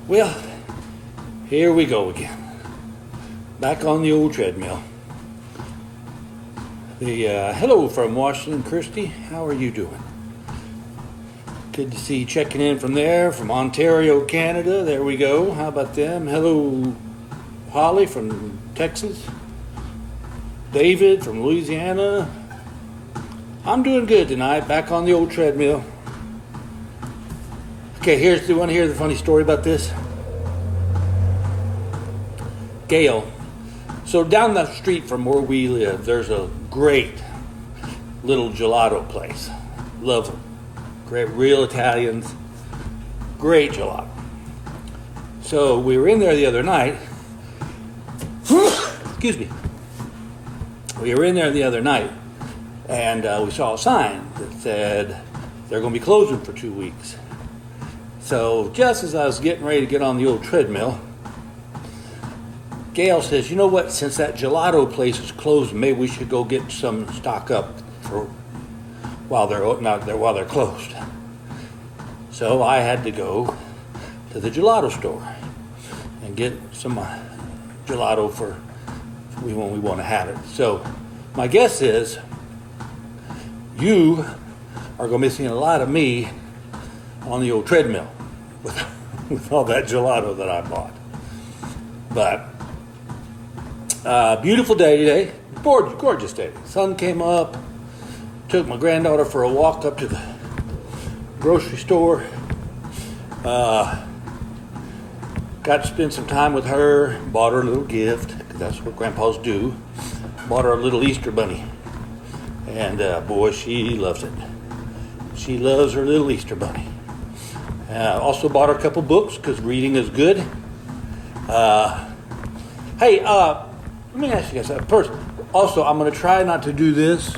Well, here we go again. Back on the old treadmill. Hello from Washington, Christy. How are you doing? Good to see you checking in from there, from Ontario, Canada. There we go. How about them? Hello, Holly from Texas. David from Louisiana. I'm doing good tonight. Back on the old treadmill. Okay, you want to hear the funny story about this? Gail. So down the street from where we live, there's a great little gelato place. Love them. Great, real Italians. Great gelato. So we were in there the other night. Excuse me. We were in there the other night, and we saw a sign that said they're going to be closing for 2 weeks. So just as I was getting ready to get on the old treadmill, Gail says, "You know what? Since that gelato place is closed, maybe we should go get some stock up for while they're closed." So I had to go to the gelato store and get some gelato for when we want to have it. So my guess is you are going to be seeing a lot of me on the old treadmill with all that gelato that I bought. But beautiful day today. Gorgeous day. Sun came up. Took my granddaughter for a walk up to the grocery store. Got to spend some time with her. Bought her a little gift, because that's what grandpas do. Bought her a little Easter bunny. And boy, she loves it. She loves her little Easter bunny. Also bought her a couple books, because reading is good. Hey, let me ask you guys first. Also, I'm going to try not to do this,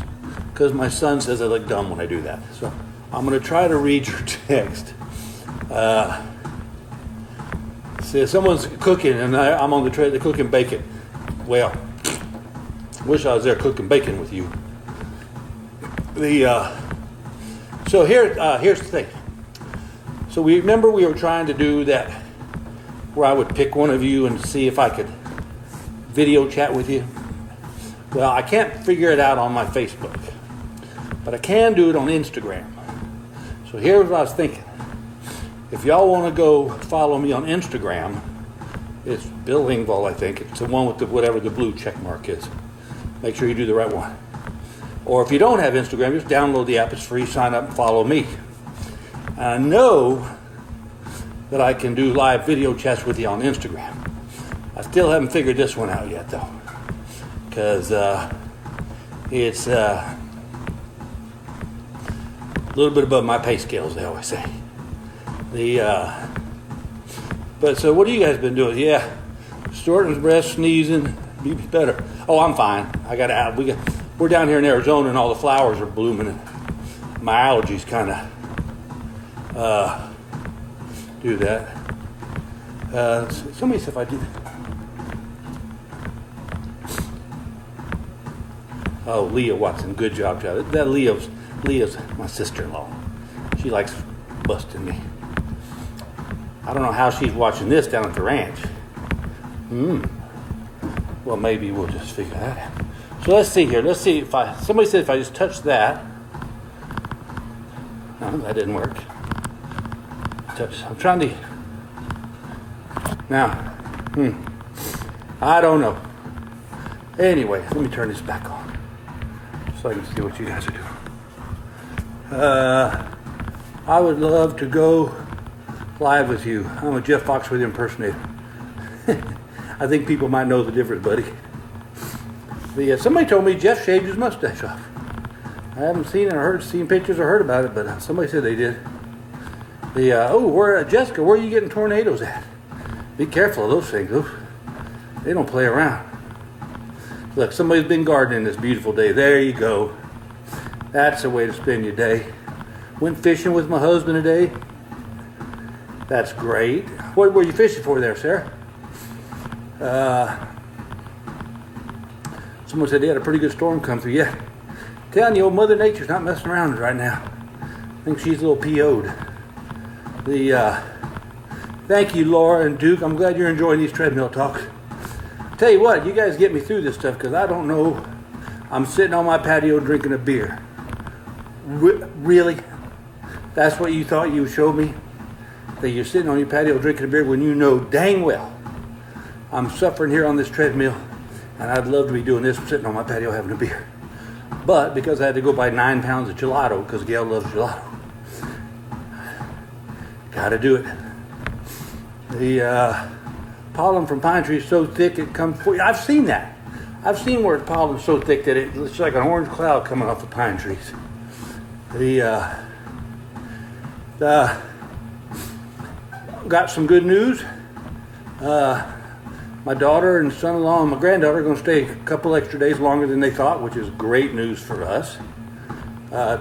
because my son says I look dumb when I do that. So I'm going to try to read your text. See, someone's cooking, and I'm on the tray. They're cooking bacon. Well, wish I was there cooking bacon with you. So here's the thing. So we were trying to do that, where I would pick one of you and see if I could video chat with you. Well, I can't figure it out on my Facebook, but I can do it on Instagram. So here's what I was thinking. If y'all want to go follow me on Instagram, it's Bill Engvall, I think. It's the one with whatever the blue check mark is. Make sure you do the right one. Or if you don't have Instagram, just download the app. It's free. Sign up and follow me. And I know that I can do live video chats with you on Instagram. I still haven't figured this one out yet, though, because it's a little bit above my pay scales, they always say. But so what have you guys been doing? Yeah, Storton's breath, sneezing, be better. Oh, I'm fine. I got out. We're down here in Arizona, and all the flowers are blooming, and my allergies kind of do that. Somebody said if I do. Oh, Leah Watson, good job, child. That Leah's my sister-in-law. She likes busting me. I don't know how she's watching this down at the ranch. Well, maybe we'll just figure that out. So let's see here. Let's see somebody said if I just touch that. No, that didn't work. I'm trying to. Now, I don't know. Anyway, let me turn this back on so I can see what you guys are doing. I would love to go live with you. I'm a Jeff Foxworthy impersonator. I think people might know the difference, buddy. Somebody told me Jeff shaved his mustache off. I haven't seen it or seen pictures or heard about it, but somebody said they did. Jessica, where are you getting tornadoes at? Be careful of those things. They don't play around. Look, somebody's been gardening this beautiful day. There you go. That's the way to spend your day. Went fishing with my husband today. That's great. What were you fishing for there, Sarah? Someone said they had a pretty good storm come through. Yeah. Telling you, old Mother Nature's not messing around right now. I think she's a little PO'd. Thank you, Laura and Duke. I'm glad you're enjoying these treadmill talks. Tell you what, you guys get me through this stuff because I don't know. I'm sitting on my patio drinking a beer. Really? That's what you thought you would show me? That you're sitting on your patio drinking a beer when you know dang well I'm suffering here on this treadmill and I'd love to be doing this sitting on my patio having a beer. But because I had to go buy 9 pounds of gelato because Gail loves gelato, gotta do it. The pollen from pine trees is so thick it comes for you. I've seen that. I've seen where the pollen's so thick that it looks like an orange cloud coming off the pine trees. Got some good news. My daughter and son-in-law and my granddaughter are going to stay a couple extra days longer than they thought, which is great news for us.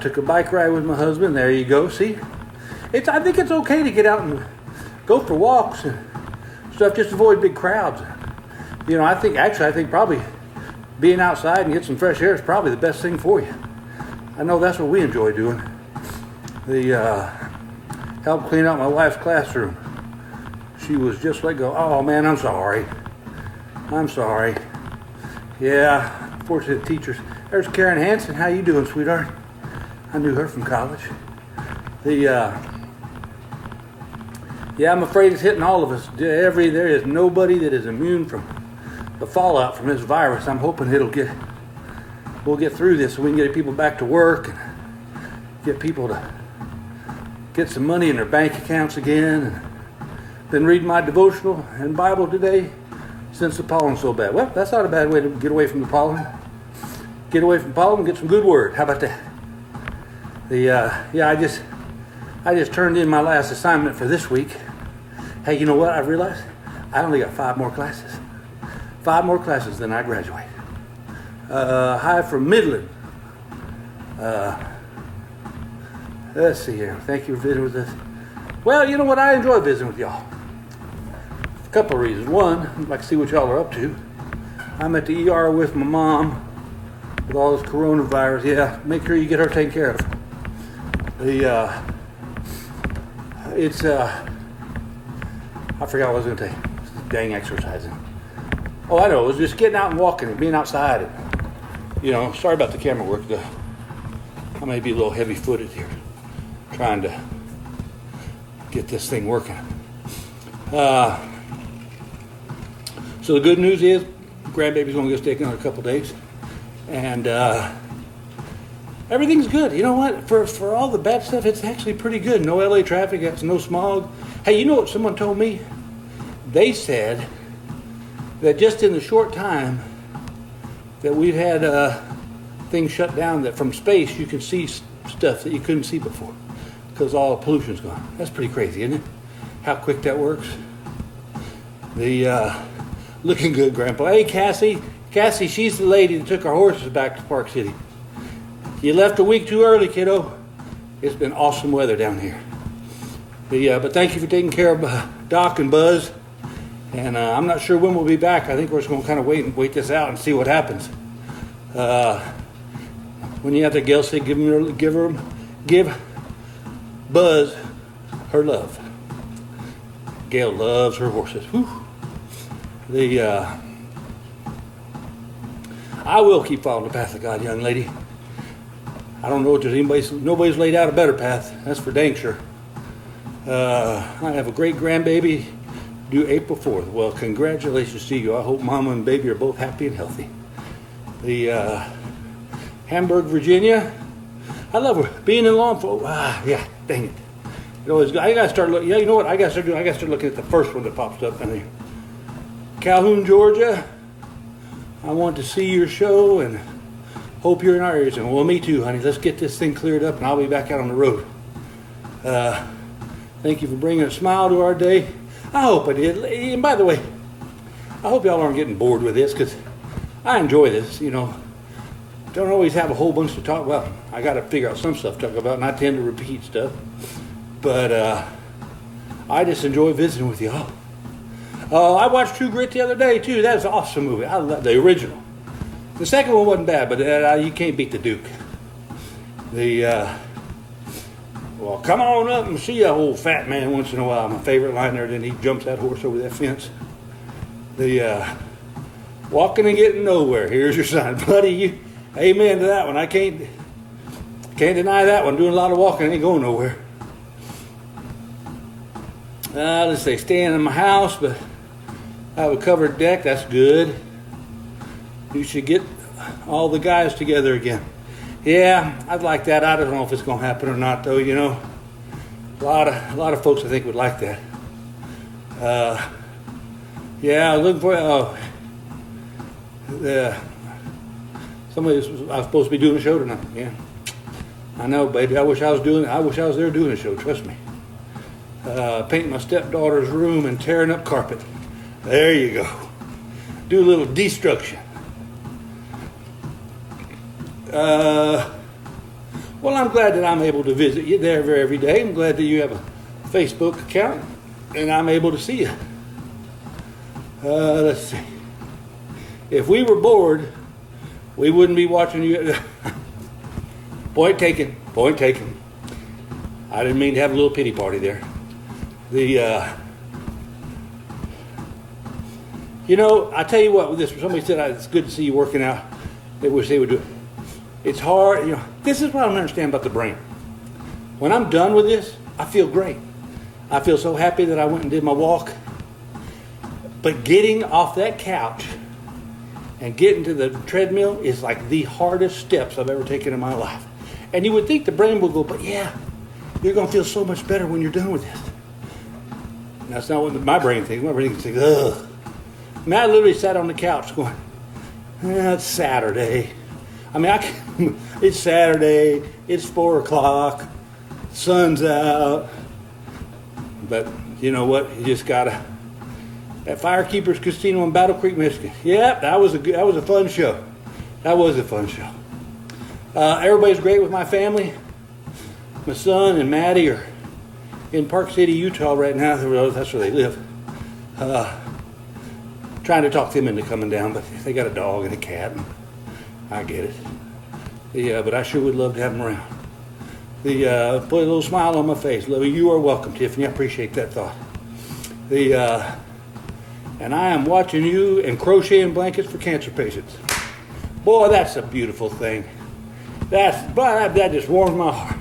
Took a bike ride with my husband. There you go. See, I think it's okay to get out and go for walks and stuff. Just avoid big crowds. You know, I think probably being outside and get some fresh air is probably the best thing for you. I know that's what we enjoy doing. Helped clean out my wife's classroom. She was just let go. Oh man, I'm sorry. Yeah, unfortunate teachers. There's Karen Hansen. How you doing, sweetheart? I knew her from college. Yeah, I'm afraid it's hitting all of us. There is nobody that is immune from the fallout from this virus. I'm hoping we'll get through this so we can get people back to work and get people to get some money in their bank accounts again. And been reading my devotional and Bible today since the pollen's so bad. Well, that's not a bad way to get away from the pollen. Get away from pollen and get some good word. How about that? I just turned in my last assignment for this week. Hey, you know what I realized? I only got 5 more classes. 5 more classes, then I graduate. Hi from Midland. Let's see here. Thank you for visiting with us. Well, you know what? I enjoy visiting with y'all. A couple of reasons. One, I'd like to see what y'all are up to. I'm at the ER with my mom with all this coronavirus. Yeah, make sure you get her taken care of. I forgot what I was going to tell you. Dang exercising. Oh, I know. It was just getting out and walking and being outside. And, sorry about the camera work. I may be a little heavy-footed here, trying to get this thing working. So the good news is, grandbaby's going to get taken another couple days, and everything's good. You know what? For all the bad stuff, it's actually pretty good. No LA traffic, that's no smog. Hey, you know what someone told me? They said that just in the short time that we've had things shut down, that from space you can see stuff that you couldn't see before because all the pollution's gone. That's pretty crazy, isn't it? How quick that works. Looking good, Grandpa. Hey, Cassie. Cassie, she's the lady that took our horses back to Park City. You left a week too early, kiddo. It's been awesome weather down here. But thank you for taking care of Doc and Buzz. And I'm not sure when we'll be back. I think we're just going to kind of wait this out and see what happens. When you have to Gail say, give Buzz her love. Gail loves her horses. Whew. I will keep following the path of God, young lady. I don't know if nobody's laid out a better path. That's for dang sure. I have a great grandbaby due April 4th. Well, congratulations to you. I hope Mama and baby are both happy and healthy. Hamburg, Virginia. I love her. Being in law enforcement. Yeah, dang it. I gotta start looking. Yeah, you know what? I gotta start looking at the first one that pops up in there. Calhoun, Georgia. I want to see your show and hope you're in our ears. And well, me too, honey. Let's get this thing cleared up and I'll be back out on the road. Thank you for bringing a smile to our day. I hope I did. And by the way, I hope y'all aren't getting bored with this because I enjoy this, Don't always have a whole bunch to talk about. I got to figure out some stuff to talk about, and I tend to repeat stuff. But I just enjoy visiting with y'all. I watched True Grit the other day, too. That was an awesome movie. I love the original. The second one wasn't bad, but you can't beat the Duke. Well, come on up and see a old fat man once in a while. My favorite line there. Then he jumps that horse over that fence. The walking and getting nowhere. Here's your sign, buddy. You, amen to that one. I can't deny that one. Doing a lot of walking, ain't going nowhere. Let's say staying in my house, but I have a covered deck. That's good. You should get all the guys together again. Yeah, I'd like that. I don't know if it's going to happen or not, though. You know, a lot of folks I think would like that. Yeah, looking for somebody I was supposed to be doing a show tonight. Yeah, I know, baby. I wish I was there doing a show. Trust me. Painting my stepdaughter's room and tearing up carpet. There you go. Do a little destruction. Well, I'm glad that I'm able to visit you there every day. I'm glad that you have a Facebook account and I'm able to see you. Let's see. If we were bored, we wouldn't be watching you. Point taken. Point taken. I didn't mean to have a little pity party there. You know, I tell you what, with this, somebody said it's good to see you working out. They wish they would do it. It's hard, you know. This is what I don't understand about the brain. When I'm done with this, I feel great. I feel so happy that I went and did my walk. But getting off that couch and getting to the treadmill is like the hardest steps I've ever taken in my life. And you would think the brain would go, but yeah, you're going to feel so much better when you're done with this. And that's not what my brain thinks. My brain thinks, ugh. I mean, I literally sat on the couch going, it's Saturday. I mean, it's Saturday. It's 4 o'clock. Sun's out. But you know what? You just gotta. At Firekeepers Casino in Battle Creek, Michigan. Yeah, that was a fun show. That was a fun show. Everybody's great with my family. My son and Maddie are in Park City, Utah right now. That's where they live. Trying to talk them into coming down, but they got a dog and a cat. And I get it. Yeah, but I sure would love to have them around. Put a little smile on my face. You are welcome, Tiffany. I appreciate that thought. And I am watching you and crocheting blankets for cancer patients. Boy, that's a beautiful thing. That just warms my heart.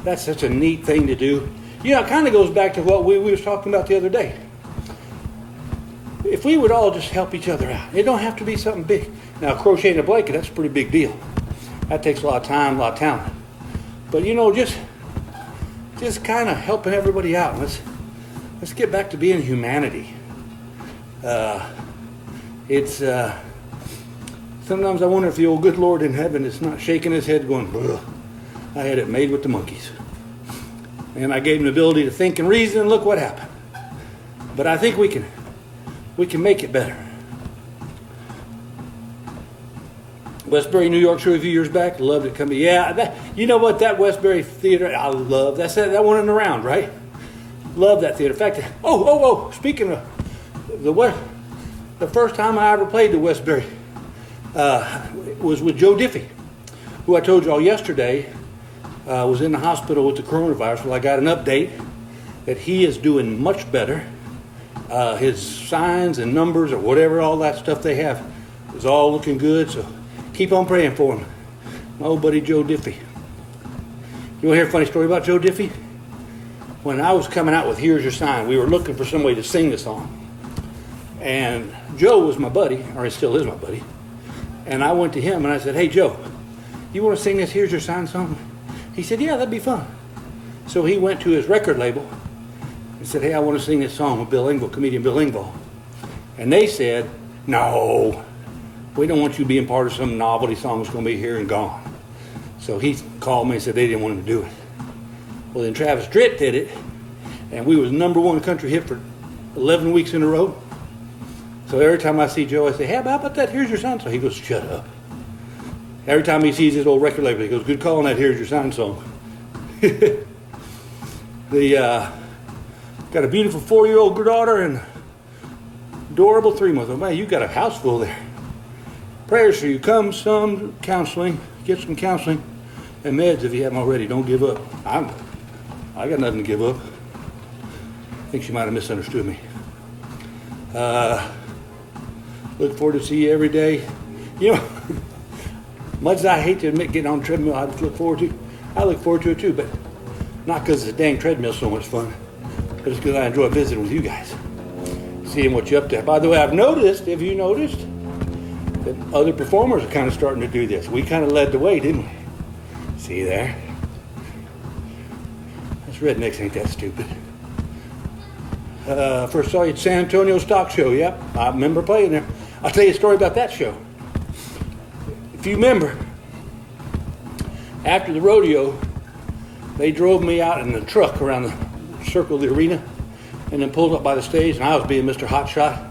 That's such a neat thing to do. You know, it kind of goes back to what we was talking about the other day. If we would all just help each other out, it don't have to be something big. Now, crocheting a blanket, that's a pretty big deal. That takes a lot of time, a lot of talent. But you know, just kind of helping everybody out. Let's get back to being humanity. Sometimes I wonder if the old good Lord in heaven is not shaking his head going, ugh, I had it made with the monkeys. And I gave him the ability to think and reason, and look what happened. But I think we can make it better. Westbury, New York show a few years back. Loved it coming. Yeah, you know what? That Westbury theater, I love. That's that one in the round, right? Love that theater. In fact, speaking of the first time I ever played the Westbury was with Joe Diffie, who I told you all yesterday was in the hospital with the coronavirus. Well, I got an update that he is doing much better. His signs and numbers or whatever, all that stuff they have is all looking good. So keep on praying for him. My old buddy Joe Diffie. You want to hear a funny story about Joe Diffie? When I was coming out with Here's Your Sign, we were looking for somebody to sing the song. And Joe was my buddy, or he still is my buddy. And I went to him and I said, hey, Joe, you want to sing this Here's Your Sign song? He said, yeah, that'd be fun. So he went to his record label and said, hey, I want to sing this song with Bill Engvall, comedian Bill Engvall. And they said, no, we don't want you being part of some novelty song that's going to be here and gone. So he called me and said they didn't want him to do it. Well, then Travis Dritt did it, and we was #1 country hit for 11 weeks in a row. So every time I see Joe, I say, hey, how about that Here's Your Sign song? He goes, shut up. Every time he sees his old record label, he goes, good call on that Here's Your Sign song. Got a beautiful 4-year-old daughter and adorable 3-month-old. Man, you got a house full there. Prayers for you. Come some counseling. Get some counseling and meds if you haven't already. Don't give up. I got nothing to give up. I think she might have misunderstood me. Look forward to see you every day. You know, much as I hate to admit getting on the treadmill, I look forward to it too, but not because the dang treadmill's so much fun, but it's because I enjoy visiting with you guys, seeing what you're up to. By the way, I've noticed, have you noticed, that other performers are kind of starting to do this. We kind of led the way, didn't we? See there? Us rednecks ain't that stupid. First saw you at San Antonio Stock Show. Yep, I remember playing there. I'll tell you a story about that show. If you remember, after the rodeo, they drove me out in the truck around the circle of the arena and then pulled up by the stage, and I was being Mr. Hotshot.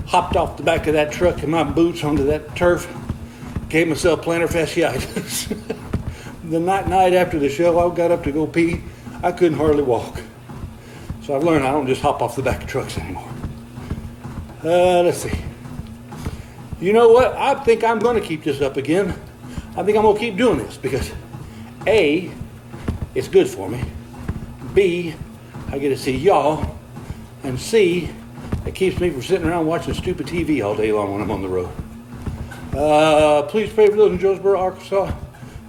Hopped off the back of that truck in my boots onto that turf, gave myself plantar fasciitis. The night after the show, I got up to go pee. I couldn't hardly walk. So I've learned I don't just hop off the back of trucks anymore. Let's see. You know what? I think I'm going to keep this up again. I think I'm going to keep doing this because A, it's good for me. B, I get to see y'all. And C, it keeps me from sitting around watching stupid TV all day long when I'm on the road. Please pray for those in Jonesboro, Arkansas,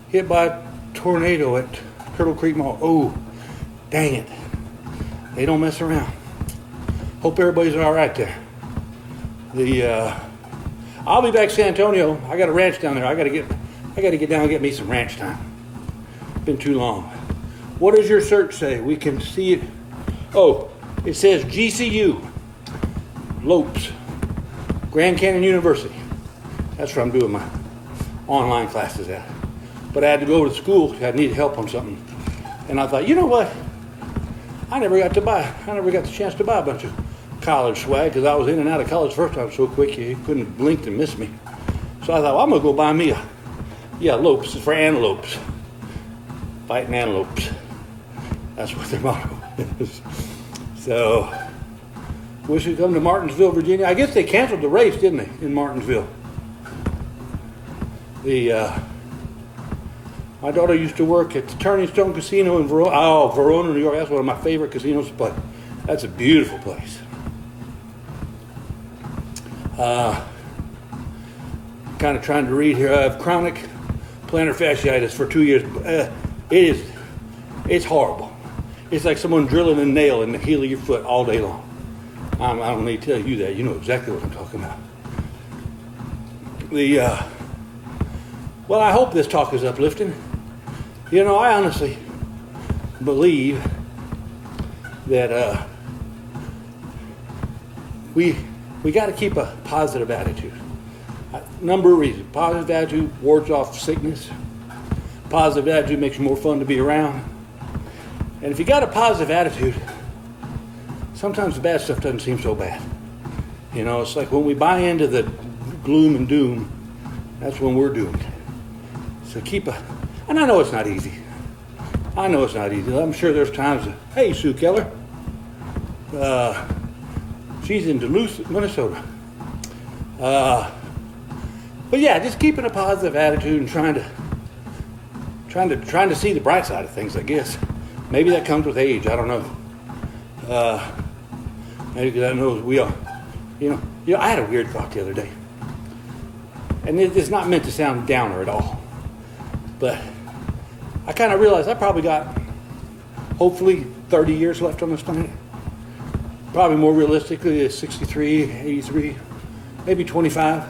hit by a tornado at Turtle Creek Mall. Oh, dang it. They don't mess around. Hope everybody's all right there. I'll be back to San Antonio. I got a ranch down there. I got to get down and get me some ranch time. Been too long. What does your search say? We can see it. Oh, it says GCU, Lopes, Grand Canyon University. That's where I'm doing my online classes at. But I had to go to school because I needed help on something. And I thought, you know what? I never got the chance to buy a bunch of college swag because I was in and out of college first time so quick you couldn't have blinked and missed me. So I thought, well, I'm going to go buy me Lopes. It's for antelopes. Fighting antelopes. That's what their motto is. So, wish you'd come to Martinsville, Virginia. I guess they canceled the race, didn't they, in Martinsville? My daughter used to work at the Turning Stone Casino in Verona, New York. That's one of my favorite casinos, but that's a beautiful place. Kind of trying to read here. I have chronic plantar fasciitis for 2 years. It's horrible. It's like someone drilling a nail in the heel of your foot all day long. I don't need to tell you that. You know exactly what I'm talking about. Well, I hope this talk is uplifting. You know, I honestly believe that we got to keep a positive attitude. A number of reasons. Positive attitude wards off sickness. Positive attitude makes it more fun to be around. And if you got a positive attitude, sometimes the bad stuff doesn't seem so bad. You know, it's like when we buy into the gloom and doom, that's when we're doomed. So and I know it's not easy. I'm sure there's times hey, Sue Keller. She's in Duluth, Minnesota. But yeah, just keeping a positive attitude and trying to see the bright side of things, I guess. Maybe that comes with age. I don't know. Maybe because I know we are. You know, I had a weird thought the other day, and it's not meant to sound downer at all. But I kind of realized I probably got, hopefully, 30 years left on this planet. Probably more realistically, 63, 83, maybe 25.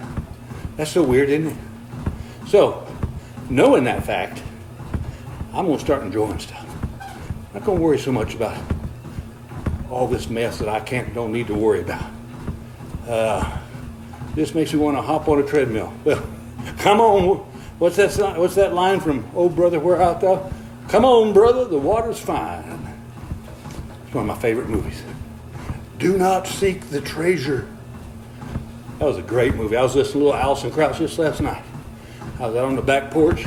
That's so weird, isn't it? So, knowing that fact, I'm going to start enjoying stuff. I'm not going to worry so much about all this mess that I don't need to worry about. This makes me want to hop on a treadmill. Well, come on. What's that line from Oh Brother, Where Art Thou? Come on, brother, the water's fine. It's one of my favorite movies. Do not seek the treasure. That was a great movie. I was listening to little Alison Krauss just last night. I was out on the back porch,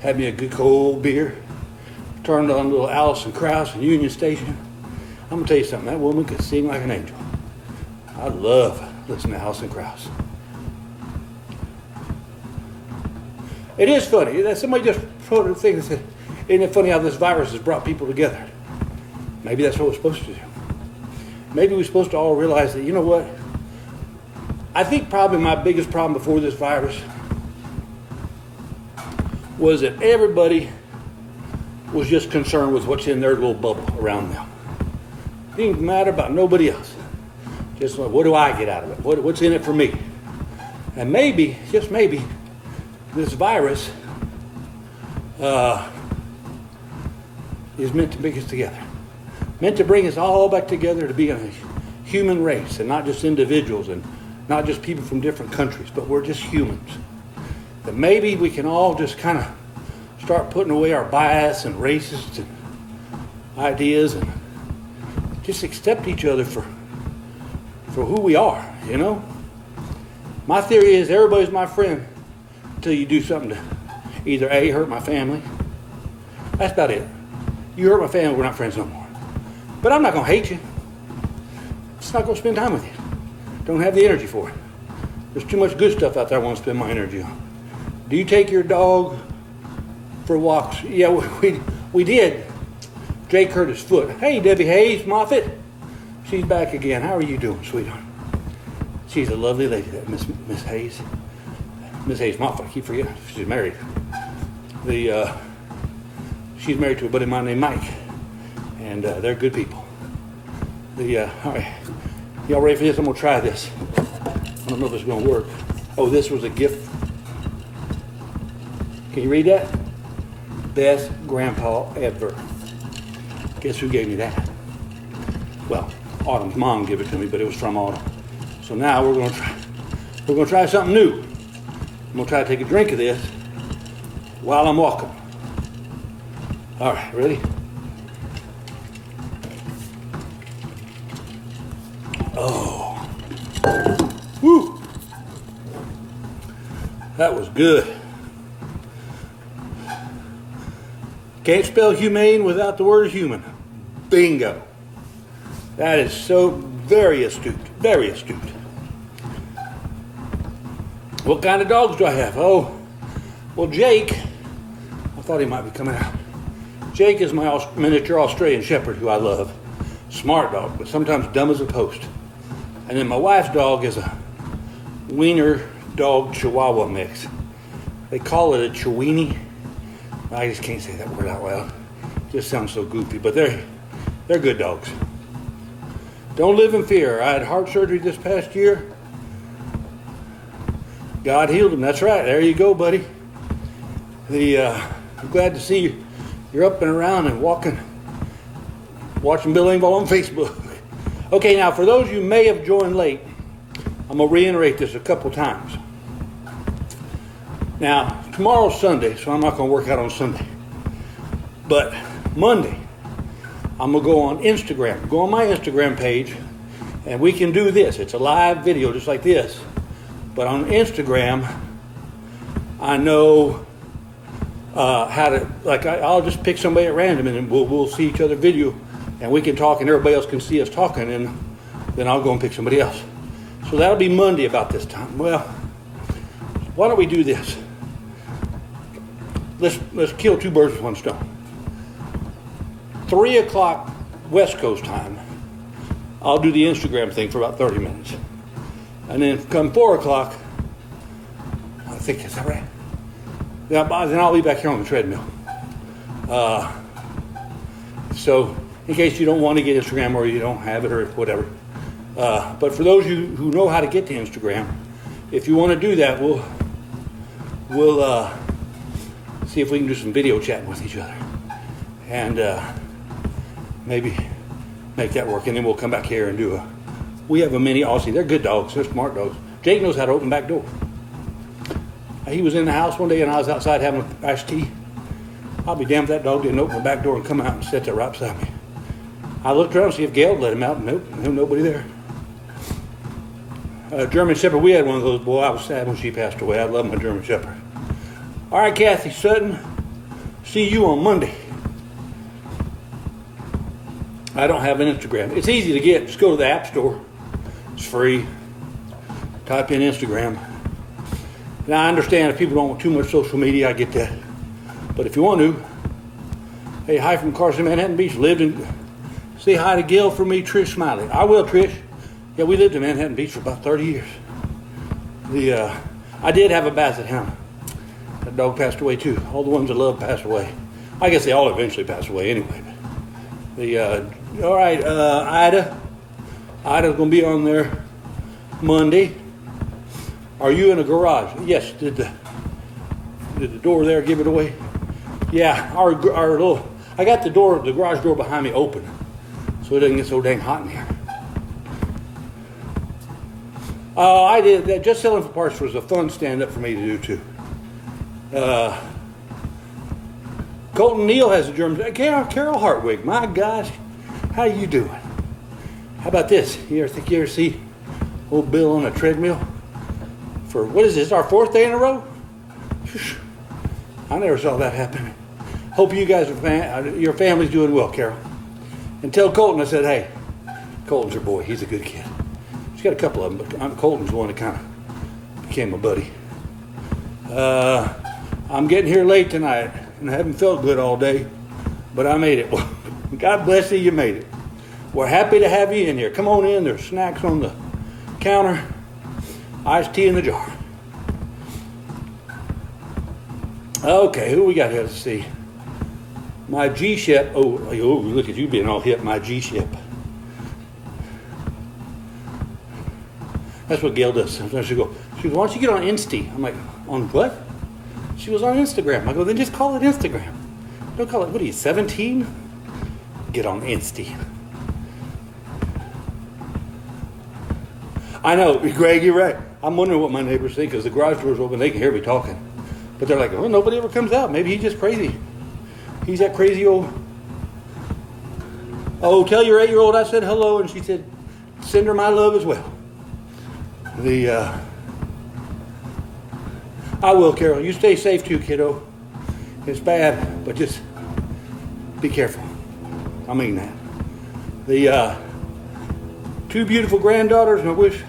had me a good cold beer, turned on little Alison Krauss in Union Station. I'm going to tell you something. That woman could sing like an angel. I love listening to Alison Krauss. It is funny. Somebody just put a thing and said, Isn't it funny how this virus has brought people together? Maybe that's what we're supposed to do. Maybe we're supposed to all realize that, you know what? I think probably my biggest problem before this virus was that everybody was just concerned with what's in their little bubble around them. It didn't matter about nobody else. Just like, what do I get out of it? What's in it for me? And maybe, just maybe, this virus is meant to bring us together. Meant to bring us all back together to be a human race and not just individuals and not just people from different countries, but we're just humans. That maybe we can all just kind of start putting away our bias and racist and ideas and just accept each other for who we are, you know? My theory is everybody's my friend until you do something to either A, hurt my family. That's about it. You hurt my family, we're not friends no more. But I'm not going to hate you. Just not going to spend time with you. Don't have the energy for it. There's too much good stuff out there I want to spend my energy on. Do you take your dog for walks? Yeah, we did. Jake hurt his foot. Hey, Debbie Hayes Moffitt. She's back again. How are you doing, sweetheart? She's a lovely lady, that Miss Hayes. Miss Hayes Moffitt. I keep forgetting. She's married. She's married to a buddy of mine named Mike. And they're good people. All right. Y'all ready for this? I'm going to try this. I don't know if it's going to work. Oh, this was a gift. Can you read that? Best grandpa ever. Guess who gave me that? Well, Autumn's mom gave it to me, but it was from Autumn. So now we're going to try something new. I'm going to try to take a drink of this while I'm walking. All right, ready? Oh. Woo. That was good. Can't spell humane without the word human. Bingo. That is so very astute. Very astute. What kind of dogs do I have? Oh, well, Jake, I thought he might be coming out. Jake is my miniature Australian Shepherd who I love. Smart dog, but sometimes dumb as a post. And then my wife's dog is a wiener dog Chihuahua mix. They call it a Chiweenie. I just can't say that word out loud. It just sounds so goofy, but they're good dogs. Don't live in fear. I had heart surgery this past year. God healed him. That's right. There you go, buddy. I'm glad to see you. You're up and around and watching Bill Engvall on Facebook. Okay, now for those you may have joined late, I'm going to reiterate this a couple times. Now, tomorrow's Sunday, so I'm not going to work out on Sunday. But Monday, I'm going to go on Instagram. Go on my Instagram page, and we can do this. It's a live video just like this. But on Instagram, I know how to, I'll just pick somebody at random, and we'll see each other video, and we can talk, and everybody else can see us talking, and then I'll go and pick somebody else. So that'll be Monday about this time. Well, why don't we do this? Let's kill two birds with one stone. 3 o'clock West Coast time, I'll do the Instagram thing for about 30 minutes. And then come 4 o'clock, I think, is that right? Then I'll be back here on the treadmill. So in case you don't want to get Instagram or you don't have it or whatever. But for those of you who know how to get to Instagram, if you want to do that, we'll see if we can do some video chatting with each other. And maybe make that work. And then we'll come back here and we have a mini Aussie. They're good dogs. They're smart dogs. Jake knows how to open the back door. He was in the house one day and I was outside having an iced tea. I'll be damned if that dog didn't open the back door and come out and sit there right beside me. I looked around to see if Gail let him out. Nope, nobody there. German Shepherd, we had one of those. Boy, I was sad when she passed away. I love my German Shepherd. All right, Kathy Sutton, see you on Monday. I don't have an Instagram. It's easy to get. Just go to the App Store. It's free. Type in Instagram. Now, I understand if people don't want too much social media, I get that. But if you want to, Hey, hi from Carson, Manhattan Beach. Lived in. Say hi to Gail for me, Trish Smiley. I will, Trish. Yeah, we lived in Manhattan Beach for about 30 years. I did have a Basset Hound. That dog passed away too. All the ones I love passed away. I guess they all eventually passed away anyway. All right, Ida. Ida's going to be on there Monday. Are you in a garage? Yes. Did the door there give it away? Yeah, our little. I got the garage door behind me open, so it doesn't get so dang hot in here. I did that. Just Selling for Parts was a fun stand-up for me to do too. Colton Neal has a German. Carol Hartwig, my gosh, how you doing? How about this? You ever see old Bill on a treadmill? For what is this? Our 4th day in a row? I never saw that happen. Hope you guys your family's doing well, Carol. And tell Colton I said, hey, Colton's your boy. He's a good kid. She's got a couple of them, but Colton's one that kind of became my buddy. I'm getting here late tonight, and I haven't felt good all day, but I made it. Well, God bless you, you made it. We're happy to have you in here. Come on in. There's snacks on the counter, iced tea in the jar. Okay, who we got here? Let's see. My G-Shep. Oh, look at you being all hip. My G-Shep. That's what Gail does. Sometimes she goes, why don't you get on Insta? I'm like, on what? She was on Instagram. I go, then just call it Instagram. Don't call it, what are you, 17? Get on Insta. I know, Greg, you're right. I'm wondering what my neighbors think because the garage door's open. They can hear me talking. But they're like, oh, nobody ever comes out. Maybe he's just crazy. He's that crazy old. Oh, tell your 8-year-old I said hello. And she said, send her my love as well. I will, Carol. You stay safe too, kiddo. It's bad, but just be careful. I mean that. The 2 beautiful granddaughters, and I wish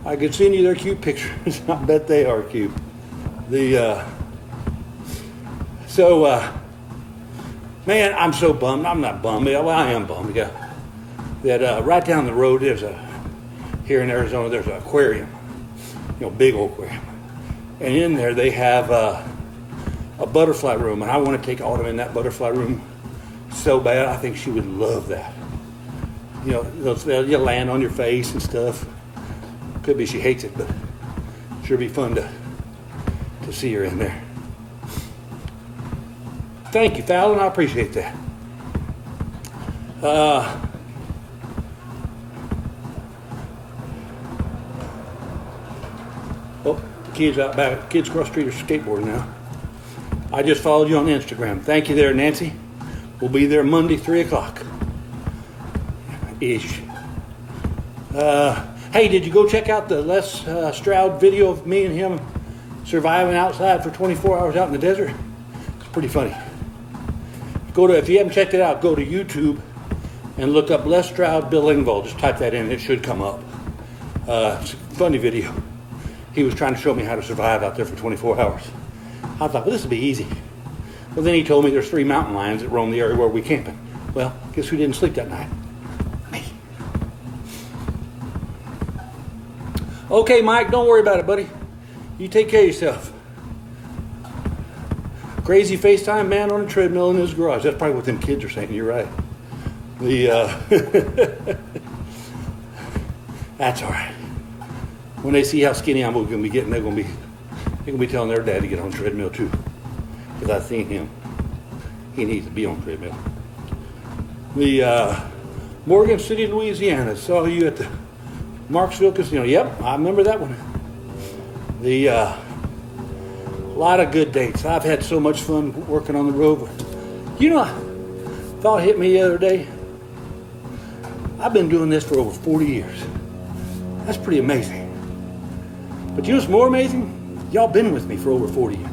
I could send you their cute pictures. I bet they are cute. Man, I'm so bummed. I'm not bummed. Well, I am bummed. Yeah. That right down the road, here in Arizona, there's an aquarium. Big old aquarium. And in there, they have a butterfly room. And I want to take Autumn in that butterfly room so bad. I think she would love that. You'll land on your face and stuff. Could be she hates it, but sure be fun to see her in there. Thank you, Fallon. I appreciate that. Kids out back. Kids across the street are skateboarding now. I just followed you on Instagram. Thank you there, Nancy. We'll be there Monday, 3 o'clock. Ish. Hey, did you go check out the Les Stroud video of me and him surviving outside for 24 hours out in the desert? It's pretty funny. If you haven't checked it out, go to YouTube and look up Les Stroud, Bill Engvall. Just type that in, it should come up. It's a funny video. He was trying to show me how to survive out there for 24 hours. I thought, well, this would be easy. Well, then he told me there's 3 mountain lions that roam the area where we're camping. Well, guess who didn't sleep that night? Me. Okay, Mike, don't worry about it, buddy. You take care of yourself. Crazy FaceTime man on a treadmill in his garage. That's probably what them kids are saying. You're right. That's all right. When they see how skinny I'm going to be getting, they're going to be telling their dad to get on treadmill too. Because I've seen him. He needs to be on treadmill. Morgan City, Louisiana. Saw you at the Marksville Casino. Yep, I remember that one. A lot of good dates. I've had so much fun working on the road. Thought hit me the other day. I've been doing this for over 40 years. That's pretty amazing. But you know what's more amazing? Y'all been with me for over 40 years.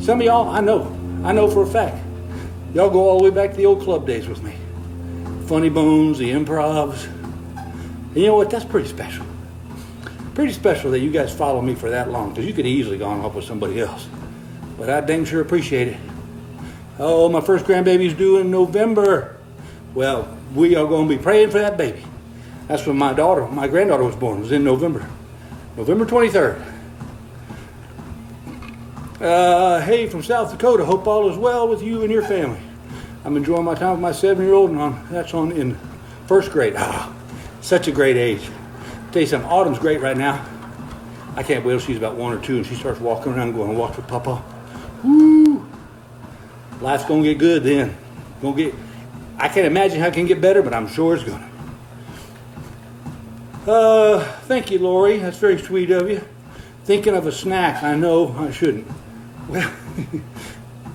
Some of y'all, I know for a fact. Y'all go all the way back to the old club days with me. Funny Bones, the Improvs. And you know what? That's pretty special. Pretty special that you guys follow me for that long, because you could easily go on off with somebody else. But I dang sure appreciate it. Oh, my first grandbaby's due in November. Well, we are going to be praying for that baby. That's when my granddaughter was born. It was in November. November 23rd. Hey, from South Dakota. Hope all is well with you and your family. I'm enjoying my time with my 7-year-old, and that's on in first grade. Such a great age. I'll tell you something, Autumn's great right now. I can't wait till she's about 1 or 2 and she starts walking around going to walk with Papa. Woo! Life's going to get good then. I can't imagine how it can get better, but I'm sure it's going to. Thank you, Lori. That's very sweet of you. Thinking of a snack. I know I shouldn't. Well,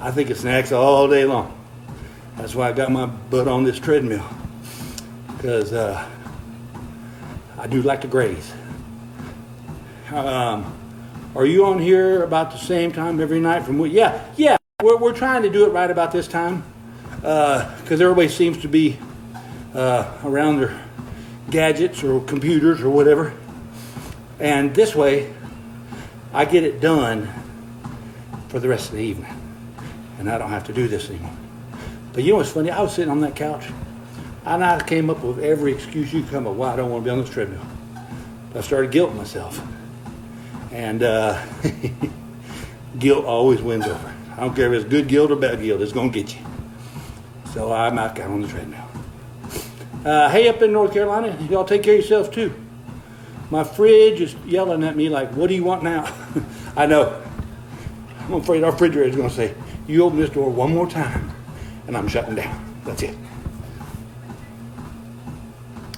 I think of snacks all day long. That's why I got my butt on this treadmill. Because I do like to graze. Are you on here about the same time every night from what? Yeah. We're trying to do it right about this time. Because everybody seems to be around their gadgets or computers or whatever. And this way, I get it done for the rest of the evening. And I don't have to do this anymore. But you know what's funny? I was sitting on that couch, and I came up with every excuse you could come up why I don't want to be on this treadmill. I started guilting myself. And guilt always wins over. I don't care if it's good guilt or bad guilt, it's going to get you. So I'm out on the treadmill. Hey, up in North Carolina, y'all take care of yourself too. My fridge is yelling at me like, what do you want now? I know. I'm afraid our refrigerator is going to say, you open this door one more time, and I'm shutting down. That's it.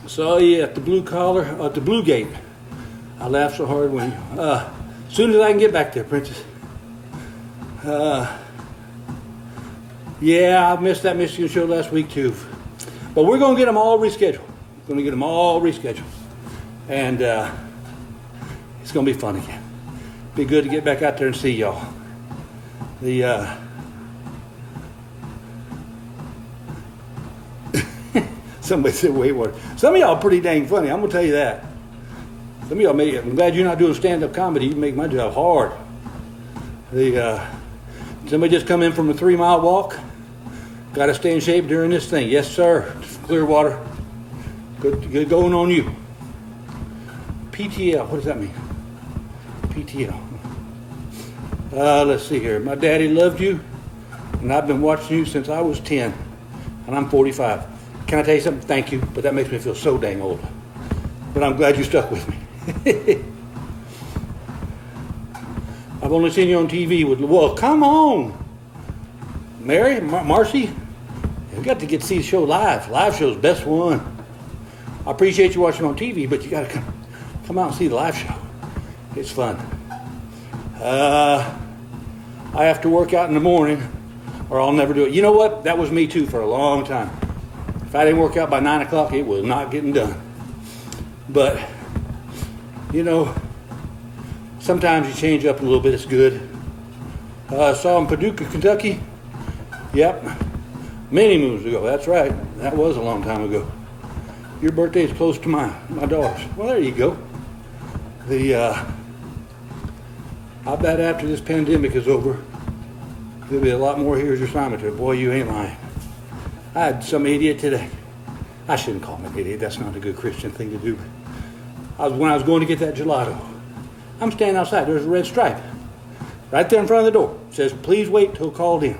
So yeah, at the Blue Gate. I laughed so hard when as soon as I can get back there, Princess. Yeah, I missed that Michigan show last week too. But we're going to get them all rescheduled. And it's going to be fun again. Be good to get back out there and see y'all. Somebody said Waitwater. Some of y'all are pretty dang funny. I'm going to tell you that. Some of y'all I'm glad you're not doing stand-up comedy. You make my job hard. Somebody just come in from a 3-mile walk. Got to stay in shape during this thing. Yes, sir. Clearwater. Good going on you. PTL. What does that mean? PTL. Let's see here. My daddy loved you, and I've been watching you since I was 10, and I'm 45. Can I tell you something? Thank you, but that makes me feel so dang old. But I'm glad you stuck with me. I've only seen you on TV with, well, come on. Mary, Marcy, you got to get to see the show live. Live show's best one. I appreciate you watching on TV, but you got to come out and see the live show. It's fun. I have to work out in the morning, or I'll never do it. You know what? That was me too for a long time. If I didn't work out by 9 o'clock, it was not getting done. But, you know, sometimes you change up a little bit. It's good. Saw in Paducah, Kentucky. Yep. Many moons ago. That's right. That was a long time ago. Your birthday is close to my daughter's. Well, there you go. I bet after this pandemic is over, there'll be a lot more Here's Your Simon to it. Boy, you ain't lying. I had some idiot today. I shouldn't call him an idiot. That's not a good Christian thing to do. When I was going to get that gelato, I'm standing outside. There's a red stripe right there in front of the door. It says, please wait till called in.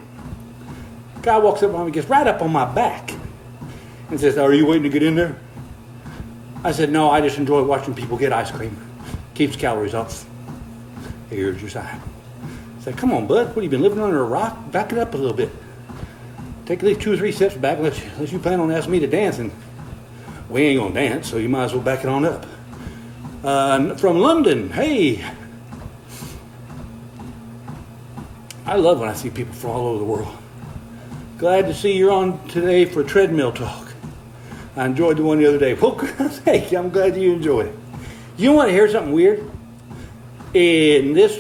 Guy walks up on me, gets right up on my back and says, are you waiting to get in there? I said, no, I just enjoy watching people get ice cream. Keeps calories off. Here's your sign. I said, come on, bud. What, have you been living under a rock? Back it up a little bit. Take at least 2 or 3 steps back unless you plan on asking me to dance. And we ain't going to dance, so you might as well back it on up. From London, hey. I love when I see people from all over the world. Glad to see you're on today for Treadmill Talk. I enjoyed the one the other day. Well, hey, I'm glad you enjoyed it. You want to hear something weird? In this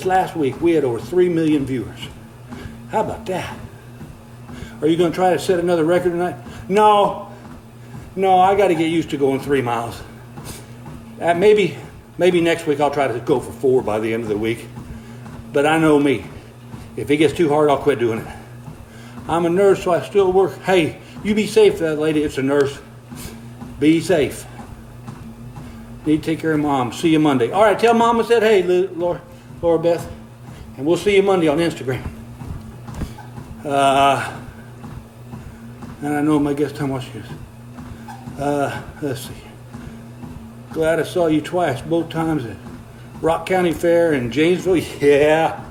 last week, we had over 3 million viewers. How about that? Are you going to try to set another record tonight? No, I got to get used to going 3 miles. Maybe next week I'll try to go for 4 by the end of the week. But I know me. If it gets too hard, I'll quit doing it. I'm a nurse, so I still work. Hey, you be safe, lady. It's a nurse. Be safe. Need to take care of Mom. See you Monday. All right, tell Mom I said, hey, Laura Beth. And we'll see you Monday on Instagram. And I know my guest time watching this. Let's see. Glad I saw you twice, both times at Rock County Fair in Janesville. Yeah,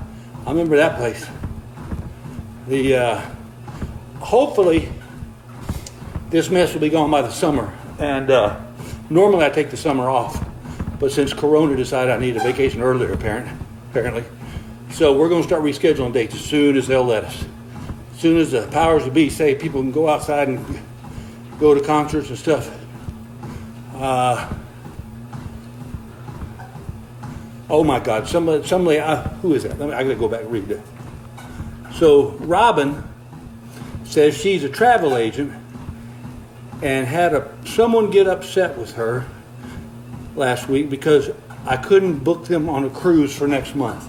I remember that place. Hopefully this mess will be gone by the summer. And normally I take the summer off, but since Corona decided I need a vacation earlier, apparently, so we're going to start rescheduling dates as soon as they'll let us. As soon as the powers that be say people can go outside and go to concerts and stuff. Oh my God! Somebody, who is that? I got to go back and read that. So Robin says she's a travel agent and had someone get upset with her last week because I couldn't book them on a cruise for next month.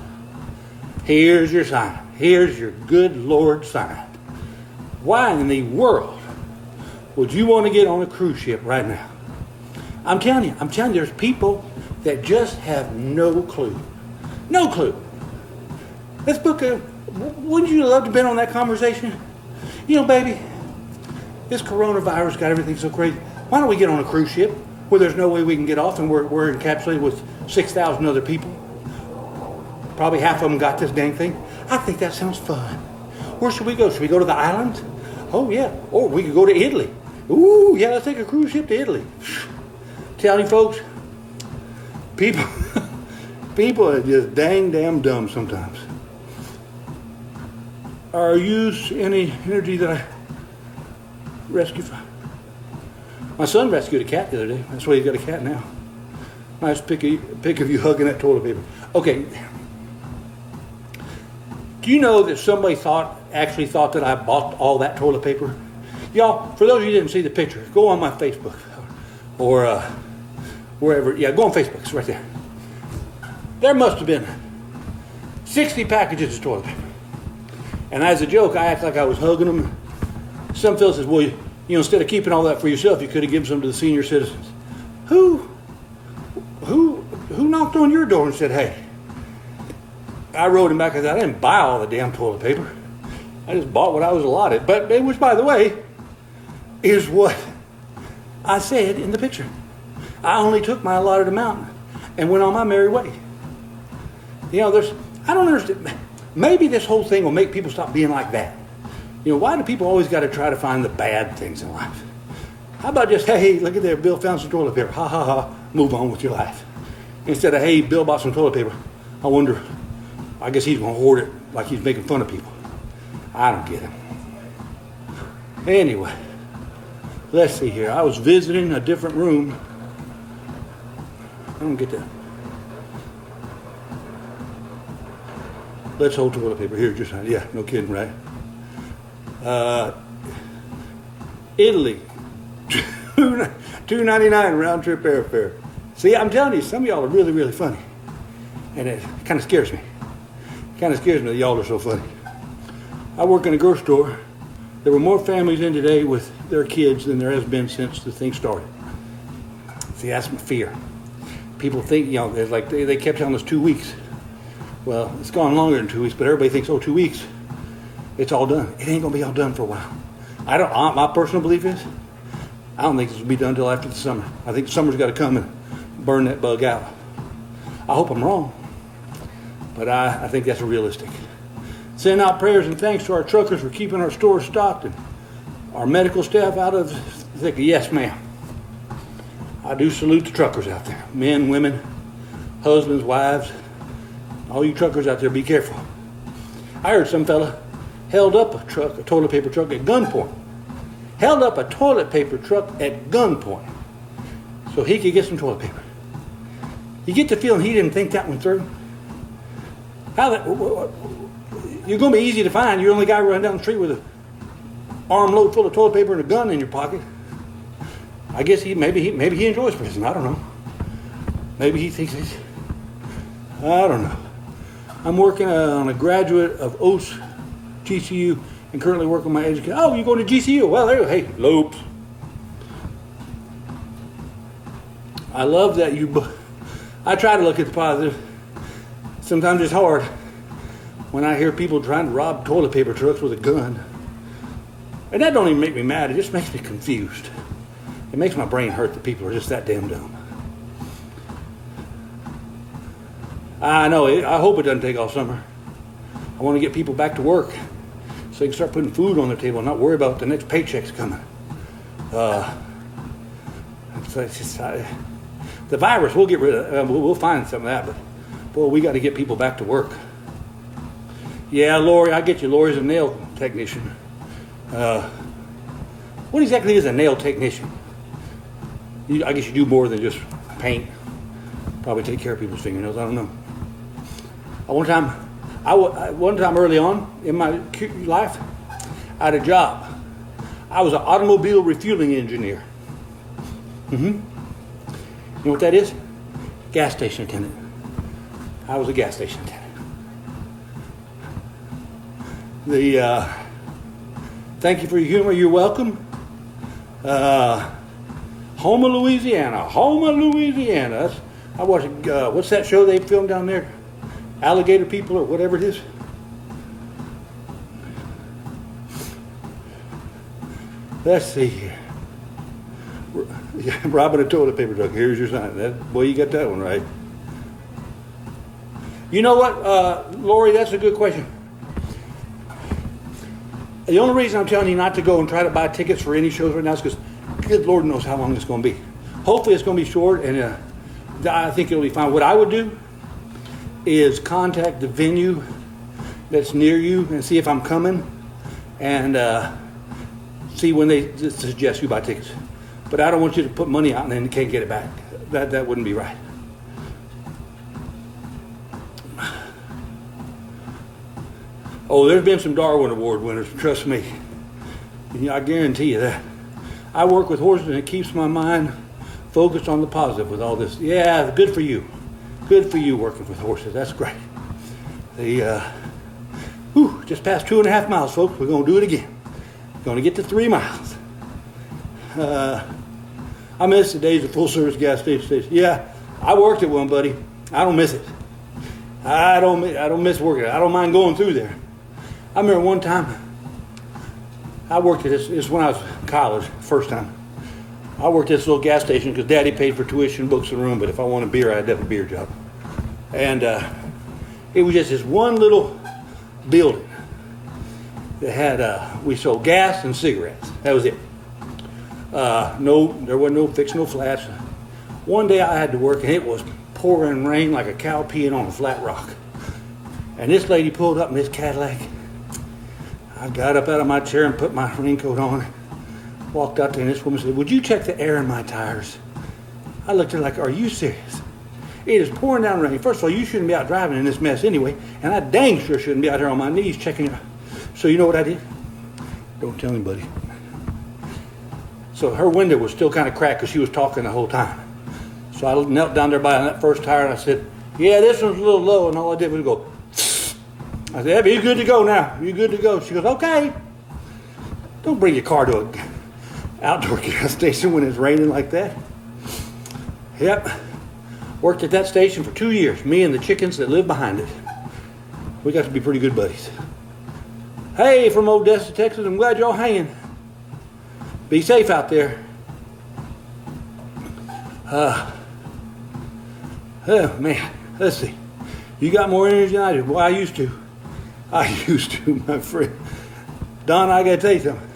Here's your sign. Here's your good Lord sign. Why in the world would you want to get on a cruise ship right now? I'm telling you, there's people that just have no clue. No clue. Let's book wouldn't you love to have been on that conversation? You know, baby, this coronavirus got everything so crazy. Why don't we get on a cruise ship where there's no way we can get off and we're encapsulated with 6,000 other people? Probably half of them got this dang thing. I think that sounds fun. Where should we go? Should we go to the islands? Oh, yeah. Or we could go to Italy. Ooh, yeah, let's take a cruise ship to Italy. Tell you folks, people are just damn dumb sometimes. Are you any energy that I rescue from? My son rescued a cat the other day. That's why he's got a cat now. Nice pic of you hugging that toilet paper. Okay. Do you know that somebody actually thought that I bought all that toilet paper? Y'all, for those of you who didn't see the picture, go on my Facebook or wherever. Yeah, go on Facebook. It's right there. There must have been 60 packages of toilet paper. And as a joke, I act like I was hugging them. Some fellow says, well, instead of keeping all that for yourself, you could have given some to the senior citizens. Who knocked on your door and said, hey? I wrote him back and said, I didn't buy all the damn toilet paper. I just bought what I was allotted. But which, by the way, is what I said in the picture. I only took my allotted amount and went on my merry way. I don't understand. Maybe this whole thing will make people stop being like that. Why do people always got to try to find the bad things in life? How about just, hey, look at there, Bill found some toilet paper. Ha, ha, ha. Move on with your life. Instead of, hey, Bill bought some toilet paper. I guess he's going to hoard it like he's making fun of people. I don't get it. Anyway, let's see here. I was visiting a different room. I don't get that. Let's hold toilet paper here. Just yeah, no kidding, right? Italy, $2.99 round trip airfare. See, I'm telling you, some of y'all are really, really funny, and it kind of scares me. Kind of scares me that y'all are so funny. I work in a grocery store. There were more families in today with their kids than there has been since the thing started. See, that's my fear. People think, there's like they kept telling us 2 weeks. Well, it's gone longer than 2 weeks, but everybody thinks, 2 weeks, it's all done. It ain't gonna be all done for a while. My personal belief is, I don't think this will be done until after the summer. I think the summer's got to come and burn that bug out. I hope I'm wrong, but I think that's realistic. Send out prayers and thanks to our truckers for keeping our stores stocked and our medical staff out of thick. Yes, ma'am. I do salute the truckers out there. Men, women, husbands, wives. All you truckers out there, be careful. I heard some fella held up a toilet paper truck at gunpoint. Held up a toilet paper truck at gunpoint so he could get some toilet paper. You get the feeling he didn't think that one through. You're going to be easy to find. You're the only guy running down the street with an armload full of toilet paper and a gun in your pocket. I guess maybe he enjoys prison. I don't know. Maybe he thinks I don't know. I'm working on a graduate of Oates GCU and currently working on my education. Oh, you going to GCU? Well, there you go. Hey, Lopes. I love that I try to look at the positive. Sometimes it's hard when I hear people trying to rob toilet paper trucks with a gun. And that don't even make me mad. It just makes me confused. It makes my brain hurt that people are just that damn dumb. I know. I hope it doesn't take all summer. I want to get people back to work so they can start putting food on their table and not worry about the next paycheck's coming. The virus, we'll get rid of. We'll find some of that, but boy, we got to get people back to work. Yeah, Lori, I get you. Lori's a nail technician. What exactly is a nail technician? I guess you do more than just paint. Probably take care of people's fingernails. I don't know. One time early on in my life, I had a job. I was an automobile refueling engineer. You know what that is? Gas station attendant. I was a gas station attendant. Thank you for your humor. You're welcome. Houma, Louisiana. I watched, what's that show they filmed down there? Alligator People or whatever it is. Let's see here. Robbing a toilet paper truck. Here's your sign. Boy, you got that one right. You know what, Lori, that's a good question. The only reason I'm telling you not to go and try to buy tickets for any shows right now is because good Lord knows how long it's going to be. Hopefully it's going to be short, and I think it'll be fine. What I would do is contact the venue that's near you and see if I'm coming, and see when they suggest you buy tickets. But I don't want you to put money out and then you can't get it back. That wouldn't be right. Oh, there's been some Darwin Award winners, trust me. I guarantee you that. I work with horses and it keeps my mind focused on the positive with all this. Yeah, good for you. Good for you working with horses. That's great. Just past 2.5 miles, folks. We're going to do it again. Going to get to 3 miles. I miss the days of full-service gas station. Yeah, I worked at one, buddy. I don't miss it. I don't miss working. I don't mind going through there. I remember one time I worked at this when I was in college, first time. I worked at this little gas station because Daddy paid for tuition, books, and room, but if I wanted beer, I had to have a beer job. And it was just this one little building that had, we sold gas and cigarettes. That was it. There wasn't no fix, no flats. One day I had to work and it was pouring rain like a cow peeing on a flat rock. And this lady pulled up in this Cadillac. I got up out of my chair and put my raincoat on. Walked out there and this woman said, "Would you check the air in my tires?" I looked at her like, "Are you serious? It is pouring down rain. First of all, you shouldn't be out driving in this mess anyway. And I dang sure shouldn't be out here on my knees checking it." So you know what I did? Don't tell anybody. So her window was still kind of cracked because she was talking the whole time. So I knelt down there by that first tire and I said, "Yeah, this one's a little low." And all I did was go. I said, "Abby, you good to go now? You good to go?" She goes, "Okay." Don't bring your car to an outdoor gas station when it's raining like that. Yep. Worked at that station for 2 years. Me and the chickens that live behind it. We got to be pretty good buddies. Hey, from Odessa, Texas, I'm glad y'all hanging. Be safe out there. Oh, man. Let's see. You got more energy than I do. Well, I used to, my friend. Don, I got to tell you something.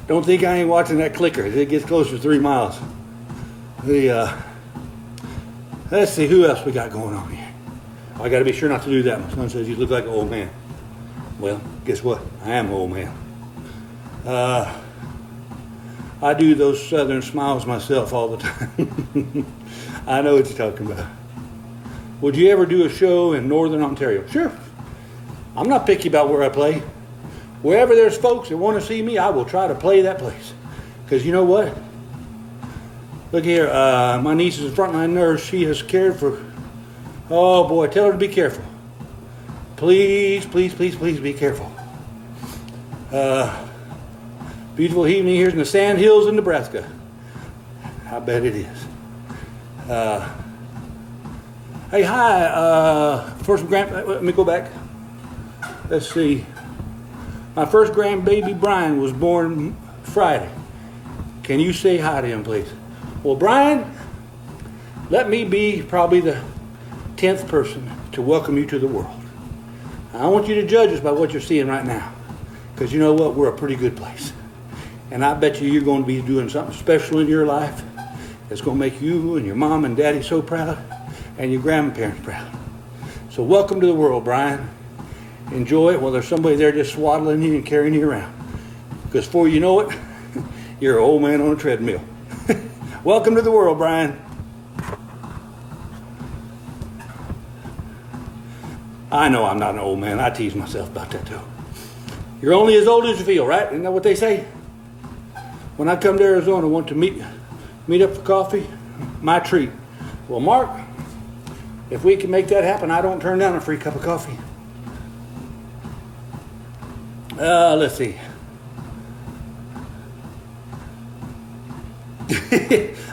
Don't think I ain't watching that clicker as it gets closer to 3 miles. Let's see who else we got going on here. I got to be sure not to do that. My son says you look like an old man. Well, guess what? I am an old man. I do those southern smiles myself all the time. I know what you're talking about. Would you ever do a show in Northern Ontario? Sure. I'm not picky about where I play. Wherever there's folks that want to see me, I will try to play that place. Because you know what? Look here, my niece is a frontline nurse. She has cared for, oh boy, tell her to be careful. Please, please, please, please be careful. Beautiful evening here in the Sand Hills in Nebraska. I bet it is. Hey, hi. Let me go back. Let's see. My first grandbaby, Brian, was born Friday. Can you say hi to him, please? Well, Brian, let me be probably the 10th person to welcome you to the world. I want you to judge us by what you're seeing right now. Because you know what? We're a pretty good place. And I bet you're going to be doing something special in your life that's going to make you and your mom and daddy so proud and your grandparents proud. So welcome to the world, Brian. Enjoy it. Well, there's somebody there just swaddling you and carrying you around. Because before you know it, you're an old man on a treadmill. Welcome to the world, Brian. I know I'm not an old man. I tease myself about that too. You're only as old as you feel, right? Isn't that what they say? When I come to Arizona, I want to meet up for coffee. My treat. Well, Mark, if we can make that happen, I don't turn down a free cup of coffee. Let's see.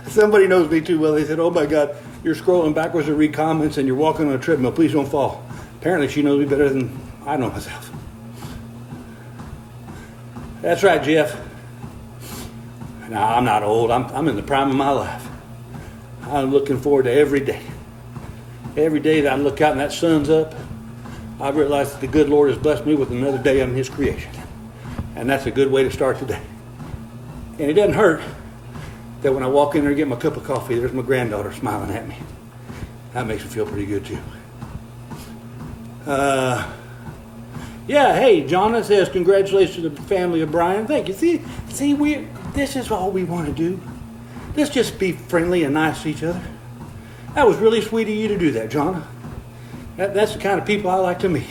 Somebody knows me too well. They said, oh my God, you're scrolling backwards to read comments and you're walking on a treadmill. Please don't fall. Apparently she knows me better than I know myself. That's right, Jeff. No, I'm not old. I'm in the prime of my life. I'm looking forward to every day. Every day that I look out and that sun's up, I realize that the good Lord has blessed me with another day in His creation. And that's a good way to start the day. And it doesn't hurt that when I walk in there and get my cup of coffee, there's my granddaughter smiling at me. That makes me feel pretty good too. Yeah, hey, Jonna says, congratulations to the family of Brian. Thank you. See, this is all we want to do. Let's just be friendly and nice to each other. That was really sweet of you to do that, Jonna. That's the kind of people I like to meet.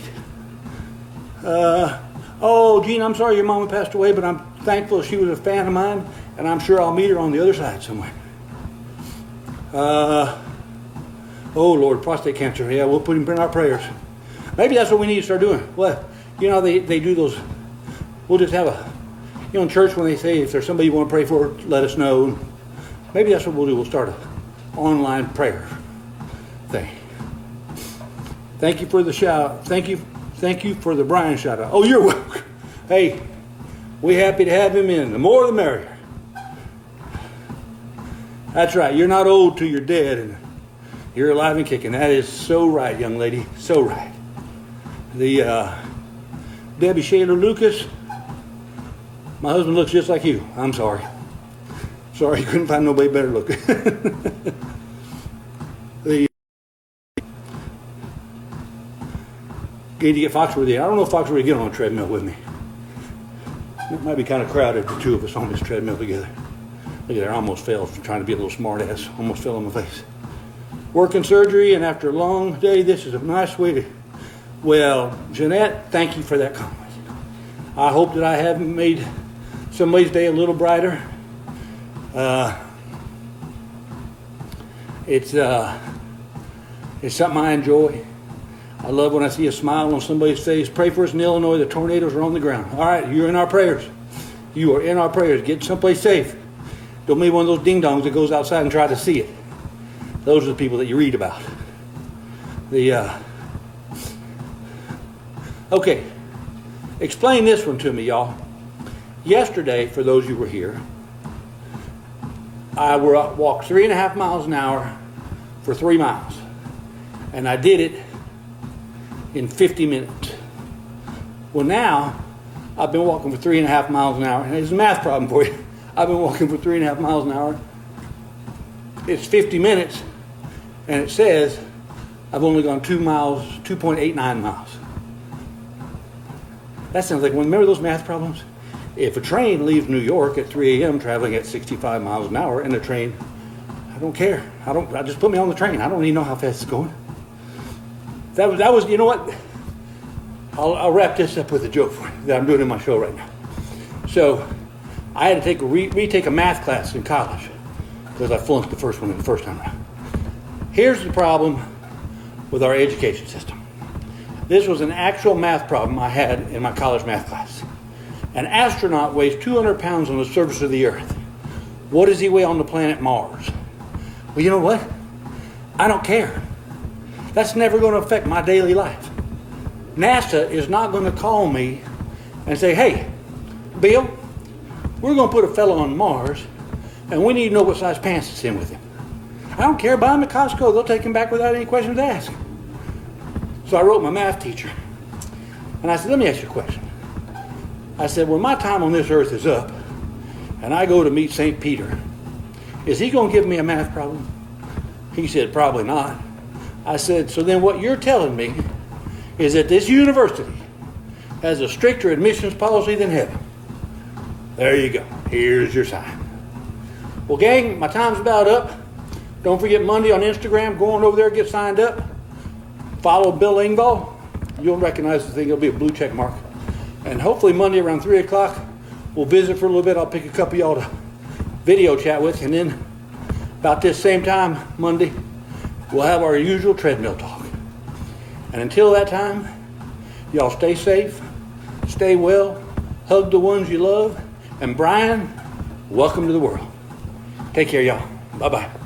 Oh, Gene, I'm sorry your mama passed away, but I'm thankful she was a fan of mine, and I'm sure I'll meet her on the other side somewhere. Oh, Lord, prostate cancer. Yeah, we'll put him in our prayers. Maybe that's what we need to start doing. Well, you know, they do those. We'll just have in church when they say, if there's somebody you want to pray for, let us know. Maybe that's what we'll do. We'll start an online prayer thing. Thank you for the shout. Thank you for the Brian shout out. Oh, you're welcome. Hey, we're happy to have him in. The more the merrier. That's right. You're not old till you're dead, and you're alive and kicking. That is so right, young lady. So right. The Debbie Shaler Lucas. My husband looks just like you. I'm sorry. Sorry, you couldn't find nobody better looking. Need to get Foxworthy. I don't know if Foxworthy would get on a treadmill with me. It might be kind of crowded, the two of us on this treadmill together. Look at there, I almost fell trying to be a little smart ass. Almost fell on my face. Working surgery, and after a long day, this is a nice way to... Well, Jeanette, thank you for that comment. I hope that I have made somebody's day a little brighter. It's something I enjoy. I love when I see a smile on somebody's face. Pray for us in Illinois. The tornadoes are on the ground. All right, you're in our prayers. You are in our prayers. Get someplace safe. Don't be one of those ding-dongs that goes outside and try to see it. Those are the people that you read about. Okay. Explain this one to me, y'all. Yesterday, for those who were here, I walked 3.5 miles an hour for 3 miles. And I did it in 50 minutes. Well, now, I've been walking for 3.5 miles an hour. And it's a math problem for you. I've been walking for 3.5 miles an hour. It's 50 minutes. And it says I've only gone 2 miles, 2.89 miles. That sounds like one. Remember those math problems? If a train leaves New York at 3 a.m. traveling at 65 miles an hour, and the train, I don't care. I just put me on the train. I don't even know how fast it's going. That was. You know what? I'll wrap this up with a joke for you that I'm doing in my show right now. So, I had to retake a math class in college because I flunked the first one in the first time around. Here's the problem with our education system. This was an actual math problem I had in my college math class. An astronaut weighs 200 pounds on the surface of the Earth. What does he weigh on the planet Mars? Well, you know what? I don't care. That's never going to affect my daily life. NASA is not going to call me and say, hey, Bill, we're going to put a fellow on Mars, and we need to know what size pants it's in with him. I don't care. Buy him at Costco. They'll take him back without any questions asked. So I wrote my math teacher, and I said, let me ask you a question. I said, when my time on this earth is up, and I go to meet St. Peter, is he going to give me a math problem? He said, probably not. I said, so then what you're telling me is that this university has a stricter admissions policy than heaven. There you go. Here's your sign. Well, gang, my time's about up. Don't forget Monday on Instagram. Go on over there, get signed up. Follow Bill Engvall. You'll recognize the thing. It'll be a blue check mark. And hopefully Monday around 3 o'clock, we'll visit for a little bit. I'll pick a couple of y'all to video chat with. And then about this same time, Monday, we'll have our usual treadmill talk. And until that time, y'all stay safe, stay well, hug the ones you love. And Brian, welcome to the world. Take care, y'all. Bye-bye.